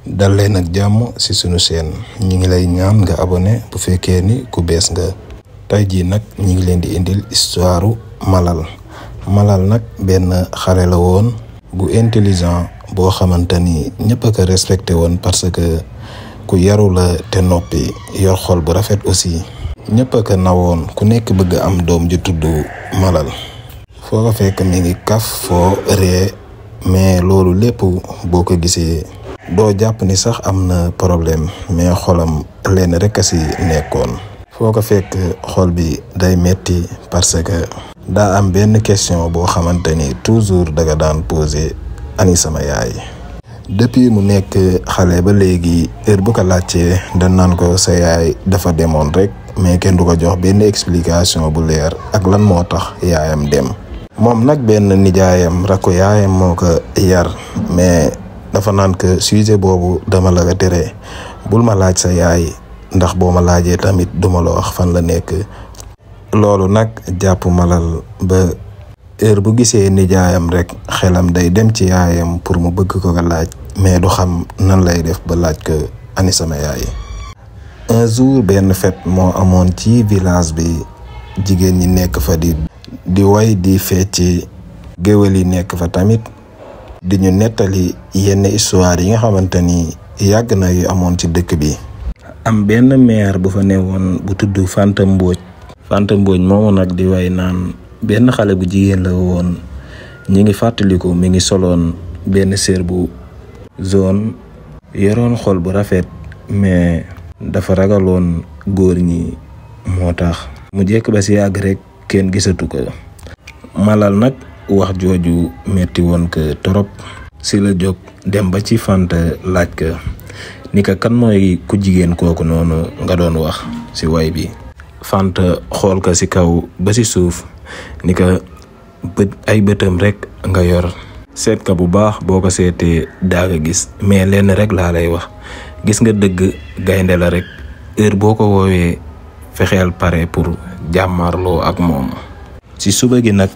dal leen ak jàmm ci sunu chaîne ñi ngi lay ñaan nga abonné bu fekkee ni ku bees nga. tey jii nag ñi ngi leen di indil histoire Malal. Malal nag benn xale la woon bu intelligent boo xamante ni ñëpp a ko respecté woon parce que ku yaru la te noppi yor xol bu rafet aussi. ñëpp a ko nawoon ku nekk bëgg am doom ju tudd Malal. foo ko fekk mi ngi kaf foo ree mais loolu lépp boo ko gisee doo jàpp ni sax am na problème mais xolam leen rek a si nekkoon. foo ko fekk xol bi day metti parce que daa am benn question boo xamante ni toujours daga daan posé ani sama yaay. depuis mu nekk xale ba léegi heure bu ko laajtee dañ naan ko sa yaay dafa demoon rek mais kenn du ko jox benn explication bu leer ak lan moo tax yaayam dem. moom nag benn nijaayam rakku yaayam moo ko yar mais dafa naan que sujet boobu dama la ko tere bul ma laaj sa yaay ndax boo ma laajee tamit duma la wax fan la nekk. loolu nag jàpp Malal ba heure bu gisee nijaayam rek xelam day dem ci yaayam pour mu bëgg ko laaj mais du xam nan lay def ba laaj ko ani sama yaay. un jour benn fête moo amoon ci village bi jigéen ñi nekk fa di way di fecc géwél yi nekk fa tamit di ñu nettali yenn histoire yi nga xamante ni yàgg na yu amoon ci dëkk bi. am benn maire bu fa newoon bu tudd Fanta Mbodj. Fanta Mbodj moomu nag di way naan benn xale bu jigéen la woon ñi ngi fàttaliku mi ngi soloon benn sér bu jaune yoroon xol bu rafet mais dafa ragaloon góor ñi moo tax mu jekk ba si yàgg rek kenn gisatu ko. Malal nag wax jooju metti woon ko torop si la jóg dem ba ci Fanta laaj ko ni ko kan mooy ku jigéen kooku noonu nga doon wax si way bi. Fanta xool ko si kaw ba si suuf ni ko ay bëtam rek nga yor seet ka bu baax boo ko seetee daa ko gis mais lenn rek laa lay wax gis nga dëgg gaynde la rek heure boo ko woowee fexeel pare pour jàmmarloo ak moom. ci suba gi nag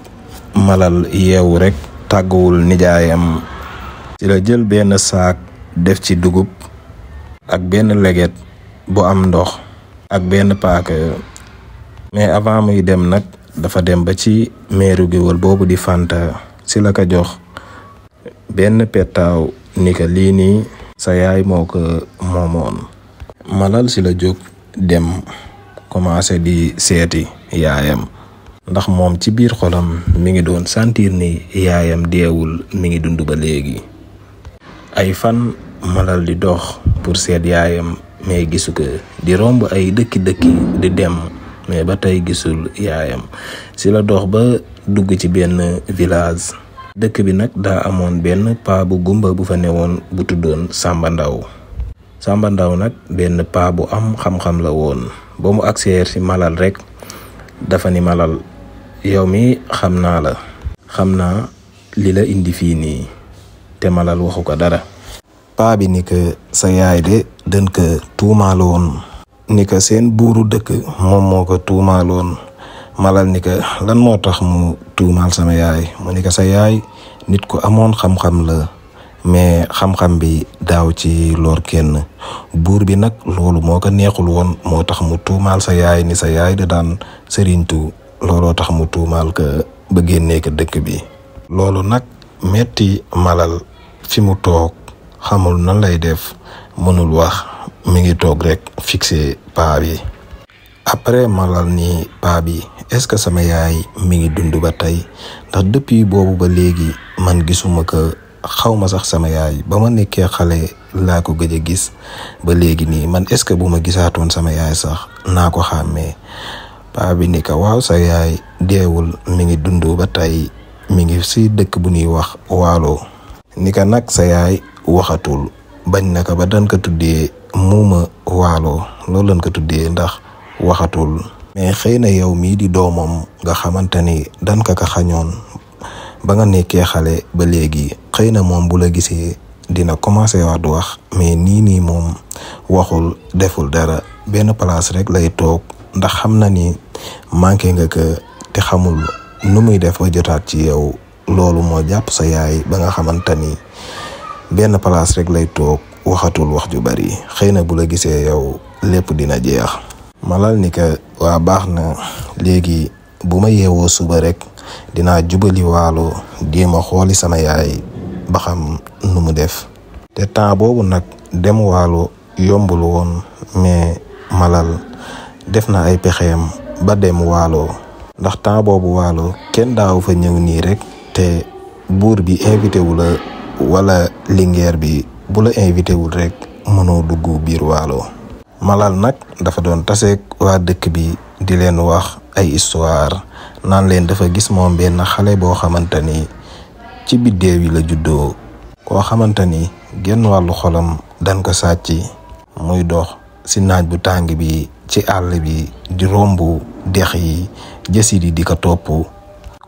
Malal yeewu rek tàgguwul nijaayam ci la jël benn saak def ci dugub ak benn leget bu am ndox ak benn paaka mais avant muy dem nag dafa dem ba ci meeru géwël boobu di Fanta ci la ko jox benn pettaaw ni ko lii nii sa yaay moo ko moomoon. Malal ci la jóg dem commencé di seeti yaayam ndax moom ci biir xolam mi ngi doon sentir ni yaayam deewul mi ngi dund ba léegi. ay fan Malal di dox pour seet yaayam mais gisu ko di romb ay dëkki di dem mais ba tey gisul yaayam. ci la dox ba dugg ci benn village. dëkk bi nag daa amoon benn paa bu gumba bu fa newoon bu tuddoon Samba Ndaw. Samba Ndaw nag benn paa bu am xam-xam la woon. ba mu agsee ci Malal rek dafa ni Malal yow mi xam naa la xam naa li la indi fii nii te Malal waxu ko dara. paa bi ni ko sa yaay de dañ ko tuumaaloon ni ko seen buuru dëkk moom moo ko tuumaaloon. Malal ni ko lan moo tax mu tuumaal sama yaay mu ni ko sa yaay nit ku amoon xam-xam la mais xam-xam bi daaw ci lor kenn buur bi nag loolu moo ko neexul woon moo tax mu tuumaal sa yaay ni sa yaay da daan sëriñtu looloo tax mu tuumaal ko ba génnee ko dëkk bi. loolu nag metti Malal fi mu toog xamul nan lay def mënul wax mi ngi toog rek fixé paa bi. après Malal ni paa bi est-ce que sama yaay mi ngi dund ba tey ndax depuis boobu ba léegi man gisuma ko xaw ma sax sama yaay ba ma nekkee xale laa ko gëj a gis ba léegi nii man est-ce que bu ma gisaatoon sama yaay sax naa ko xàmmee. paa bi ni ko waaw sa yaay deewul mi ngi dund ba tey mi ngi si dëkk bu ñuy wax Waalo. ni ko nag sa yaay waxatul bañ na ko ba dañ ko tuddee muuma Waalo loolu lañ ko tuddee ndax waxatul. mais xëy na yow mii di doomam nga xamante ni dan ka xañoon ba nga nekkee xale ba léegi xëy na moom bu la gisee dina commencé waat wax mais nii moom waxul deful dara benn place rek lay toog ndax xam na ni manqué nga ko te xamul nu muy def ba jotaat ci yow. loolu moo jàpp sa yaay ba nga xamante ni benn place rek lay toog waxatul wax ju bari xëy na bu la gisee yow lépp dina jeex. Malal ni que waa baax na léegi bu ma yeewoo suba rek dinaa jubali waalo jéem a xooli sama yaay ba xam nu mu def. te temps boobu nag dem waalo yombul woon mais Malal def na ay pexeem ba dem waalo ndax temps boobu waalo kenn daaw fa ñëw nii rek te buur bi invité wu la wala lingeer bi bu la invité wul rek mënoo dugg biir waalo. Malal nag dafa doon taseeg waa dëkk bi di leen wax ay histoire naan leen dafa gis moom benn xale boo xamante ni ci biddéew yi la juddoo koo xamante ni genn wàllu xolam dan ko sàcc muy dox ci naaj bu tàng bi ci àll bi di romb dex yi jësit yi di ko topp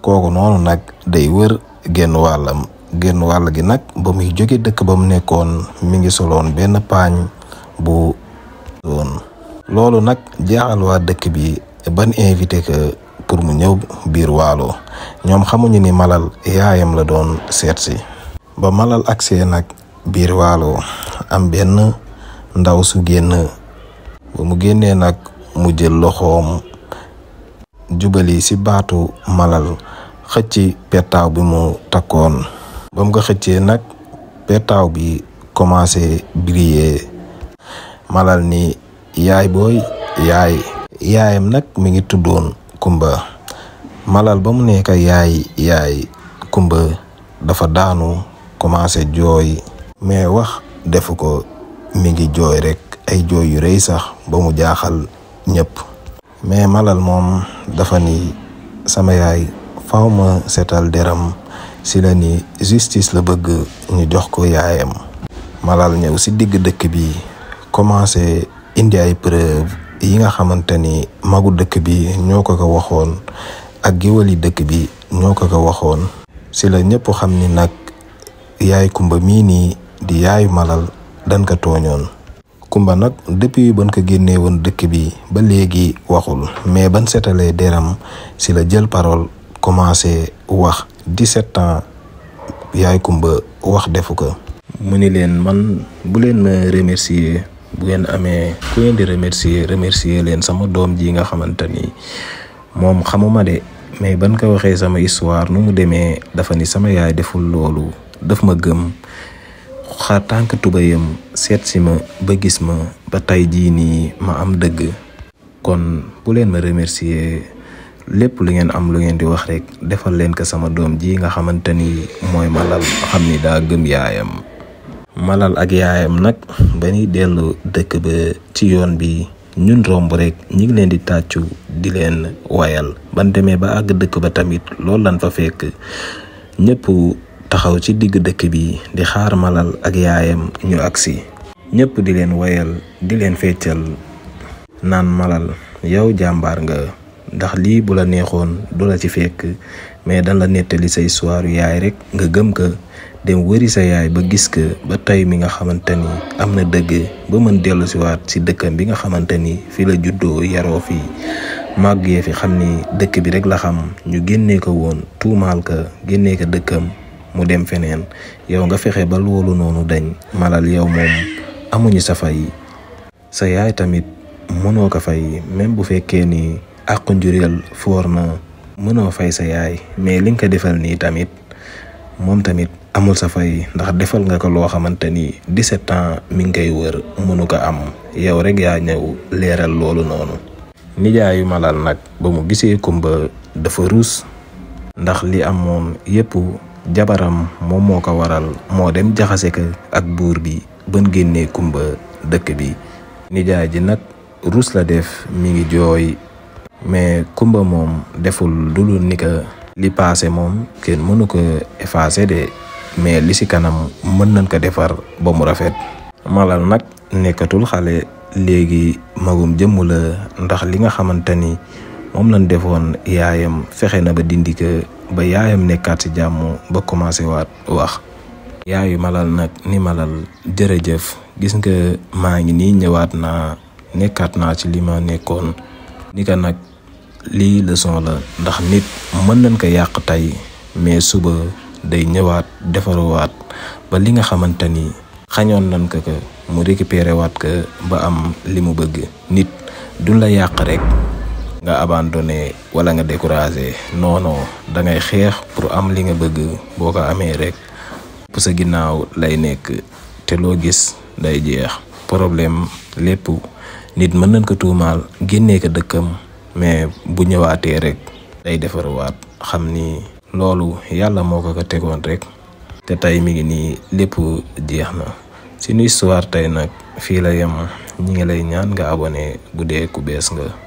kooku noonu nag day wër genn wàll gi nag ba muy jóge dëkk ba mu nekkoon mi ngi soloon benn paañ bu doon loolu nag jaaxal waa dëkk bi ban invité que pour mu ñëw biir waalo ñoom xamuñu ni Malal yaayam la doon seet si. ba Malal agsee nag biir waalo am benn ndaw su génn ba mu génnee nag mu jël loxoom jubali ci baatu Malal xëcc petaaw bi mu takkoon ba mu ko xëccee nag petaaw bi commencé briller. Malal ni yaay booy yaayam nag mi ngi tuddoon Kumba. Malal ba mu nekk yaay Kumba dafa daanu commencé jooy mais wax defu ko mi ngi jooy rek ay jooy yu rëy sax ba mu jaaxal ñëpp. mais Malal moom dafa ni sama yaay faw ma setal deram si la ni justice la bëgg ñu jox ko yaayam. Malal ñëw si digg dëkk bi commencé indi ay preuve yi nga xamante ni magu dëkk bi ñoo ko waxoon ak géwali dëkk bi ñoo ko waxoon. si la ñëpp xam ni nag yaay Kumba mii nii di yaayu Malal dan ko tooñoon. Kumba nag depuis ban ko génnee woon dëkk bi ba léegi waxul mais ban setalee deram si la jël parole commencé wax 17 ans yaay Kumba wax defu ko. mu ni leen man bu leen ma remercier bu ngeen amee ku ngeen di remercier leen sama doom ji nga xamante ni moom xamuma de mais ban ko waxee sama histoire nu mu demee dafa ni sama yaay deful loolu daf ma gëm xar tànk tubayam seet si ma ba gis ma ba tey jii nii ma am dëgg. kon bu leen ma remercier lépp lu ngeen am lu ngeen di wax rek defal leen ko sama doom ji nga xamante ni mooy Malal xam ni daa gëm yaayam. Malal ak yaayam nag ba ñuy dellu dëkk ba ci yoon bi ñun romb rek ñi ngi leen di tàccu di leen wayal. ban demee ba àgg dëkk ba tamit loolu lan fa fekk ñëpp taxaw ci digg dëkk bi di xaar Malal ak yaayam ñu agsi ñëpp di leen wayal di leen feccal naan Malal yow jàmbaar nga ndax lii bu la neexoon du la ci fekk mais dan la nettali sa histoire yaay rek nga gëm ko dem wëri sa yaay ba gis ko ba tey mi nga xamante ni am na dëgg ba mën dellu si waat si dëkkam bi nga xamante ni fi la juddoo yaroo fi màggee fi xam ni dëkk bi rek la xam ñu génnee ko woon tuumaal ko génnee ko dëkkam mu dem feneen yow nga fexe ba loolu noonu dañ. Malal yow moom amuñu sa fay sa yaay tamit mënoo ko fay même bu fekkee ni àqu njureel foor na mënoo fay sa yaay mais li nga ko defal nii tamit moom tamit amul sa fay ndax defal nga ko loo xamante ni 17 ans mi ngi koy wër mënu ko am yow rek yaa ñëw leeral loolu noonu. nijaayu Malal nag ba mu gisee Kumba dafa ruus ndax li amoon yépp jabaram moom moo ko waral moo dem jaxase ko ak buur bi ban génnee Kumba dëkk bi. nijaay ji nag ruus la def mi ngi jooy mais Kumba moom deful dulu ni ko li passé moom kenn mënu ko effacer de mais li ci kanam mën nañ ko defar ba mu rafet. Malal nag nekkatul xale léegi magum jëmm la ndax li nga xamante ni moom lañ defoon yaayam fexe na ba dindi ko ba yaayam nekkaat ci jàmm ba commencé waat wax. yaayu Malal nag ni Malal jërëjëf gis nga maa ngi nii ñëwaat naa nekkaat naa ci li ma nekkoon ni ko nag lii leçon la ndax nit mën nañ ko yàq tey mais suba day ñëwaat defaruwaat ba li nga xamante ni xañoon nañ ko mu récupéré waat ko ba am li mu bëgg. Nit du la yàq rek nga abandonné wala nga découragé, non non da ngay xeex pour am li nga bëgg. boo ko amee rek pour sa ginnaaw lay nekk te loo gis day jeex. problème lépp nit mën nañ ko tuumaal génnee ko dëkkam, mais bu ñëwaatee rek day defarwaat xam ni loolu yàlla moo ko tegoon rek. te tey mi ngi nii lépp jeex na. suñu histoire tey nag fii la yem. ñi ngi lay ñaan nga abonné bu dee ku bees nga.